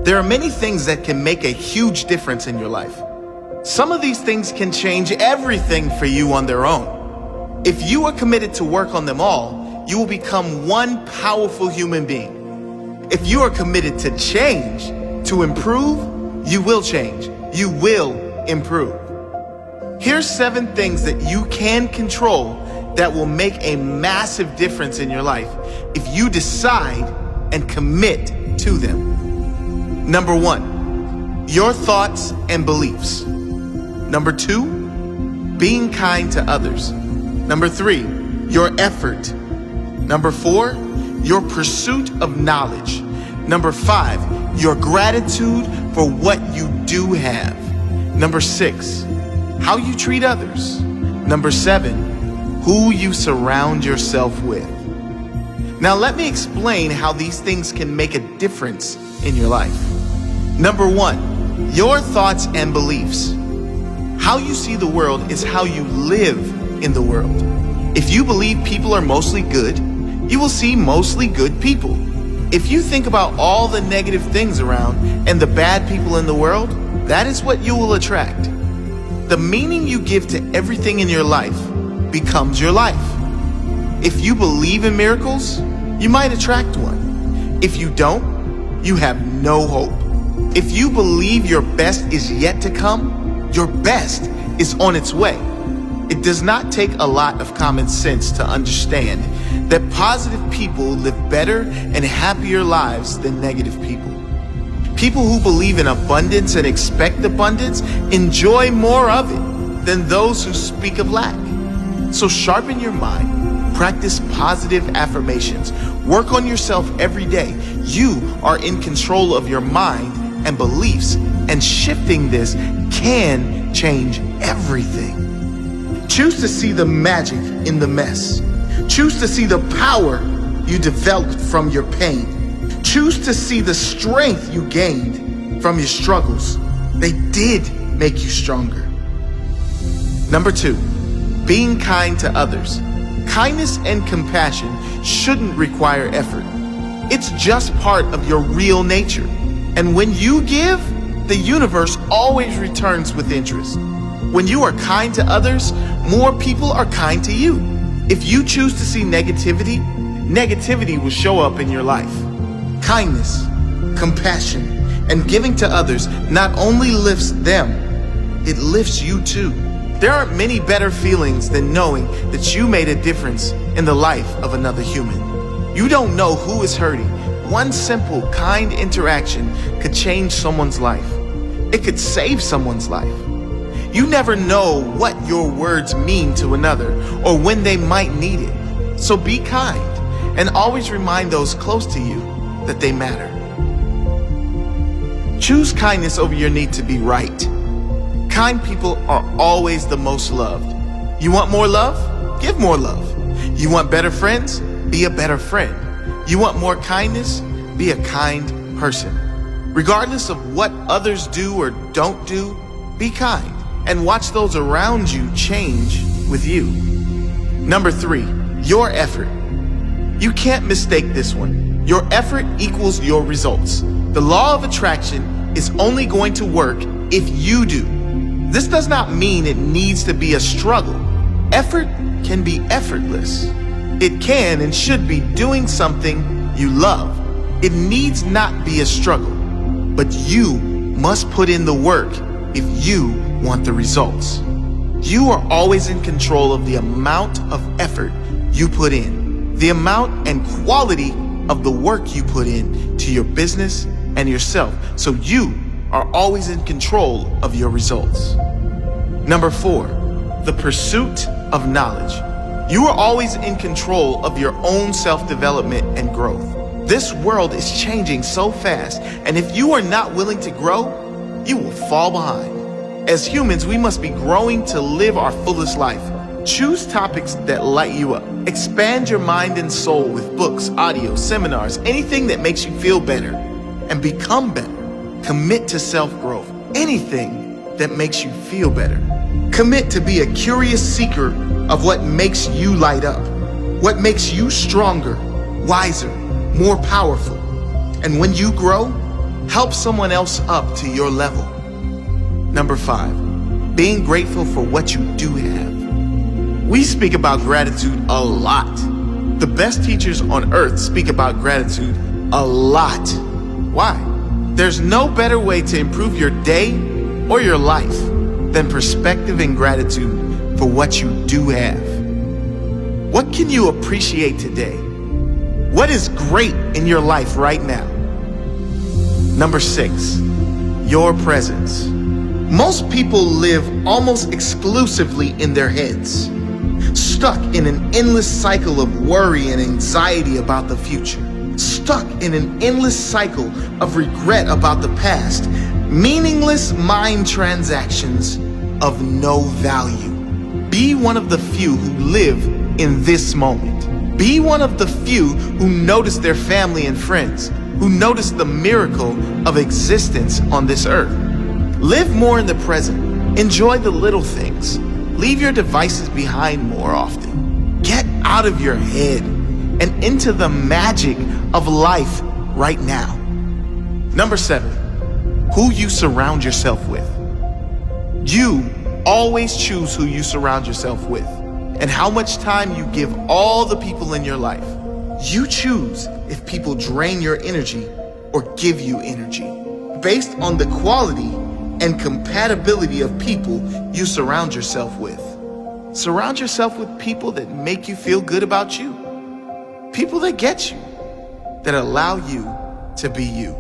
There are many things that can make a huge difference in your life. Some of these things can change everything for you on their own. If you are committed to work on them all, you will become one powerful human being. If you are committed to change, to improve, you will change. You will improve. Here's 7 things that you can control that will make a massive difference in your life if you decide and commit to them. Number 1, your thoughts and beliefs. Number 2, being kind to others. Number 3, your effort. Number 4, your pursuit of knowledge. Number 5, your gratitude for what you do have. Number 6, how you treat others. Number 7, who you surround yourself with. Now let me explain how these things can make a difference in your life. Number 1, your thoughts and beliefs. How you see the world is how you live in the world. If you believe people are mostly good, you will see mostly good people. If you think about all the negative things around and the bad people in the world, that is what you will attract. The meaning you give to everything in your life becomes your life. If you believe in miracles, you might attract one. If you don't, you have no hope. If you believe your best is yet to come, your best is on its way. It does not take a lot of common sense to understand that positive people live better and happier lives than negative people. People who believe in abundance and expect abundance enjoy more of it than those who speak of lack. So sharpen your mind, practice positive affirmations, work on yourself every day. You are in control of your mind and beliefs, and shifting this can change everything. Choose to see the magic in the mess. Choose to see the power you developed from your pain. Choose to see the strength you gained from your struggles. They did make you stronger. Number 2, being kind to others. Kindness and compassion shouldn't require effort. It's just part of your real nature. And when you give, the universe always returns with interest. When you are kind to others, more people are kind to you. If you choose to see negativity, negativity will show up in your life. Kindness, compassion, and giving to others not only lifts them, it lifts you too. There aren't many better feelings than knowing that you made a difference in the life of another human. You don't know who is hurting. One simple, kind interaction could change someone's life. It could save someone's life. You never know what your words mean to another or when they might need it. So be kind and always remind those close to you that they matter. Choose kindness over your need to be right. Kind people are always the most loved. You want more love? Give more love. You want better friends? Be a better friend. You want more kindness? Be a kind person. Regardless of what others do or don't do, be kind and watch those around you change with you. Number 3, your effort. You can't mistake this one. Your effort equals your results. The law of attraction is only going to work if you do. This does not mean it needs to be a struggle. Effort can be effortless. It can and should be doing something you love. It needs not be a struggle, but you must put in the work if you want the results. You are always in control of the amount of effort you put in, the amount and quality of the work you put in to your business and yourself, so you are always in control of your results. Number 4, the pursuit of knowledge. You are always in control of your own self-development and growth. This world is changing so fast, and if you are not willing to grow, you will fall behind. As humans, we must be growing to live our fullest life. Choose topics that light you up. Expand your mind and soul with books, audio, seminars, anything that makes you feel better and become better. Commit to self-growth, anything that makes you feel better. Commit to be a curious seeker of what makes you light up, what makes you stronger, wiser, more powerful. And when you grow, Help someone else up to your level. Number 5, being grateful for what you do have. We speak about gratitude a lot. The best teachers on earth speak about gratitude a lot. Why? There's no better way to improve your day or your life than perspective and gratitude for what you do have. What can you appreciate today? What is great in your life right now? Number 6, your presence. Most people live almost exclusively in their heads, stuck in an endless cycle of worry and anxiety about the future, stuck in an endless cycle of regret about the past, meaningless mind transactions of no value. Be one of the few who live in this moment. Be one of the few who notice their family and friends, who notice the miracle of existence on this earth. Live more in the present. Enjoy the little things. Leave your devices behind more often. Get out of your head and into the magic of life right now. Number 7, who you surround yourself with. You always choose who you surround yourself with and how much time you give all the people in your life. You choose if people drain your energy or give you energy based on the quality and compatibility of people you surround yourself with. Surround yourself with people that make you feel good about you. People that get you, that allow you to be you.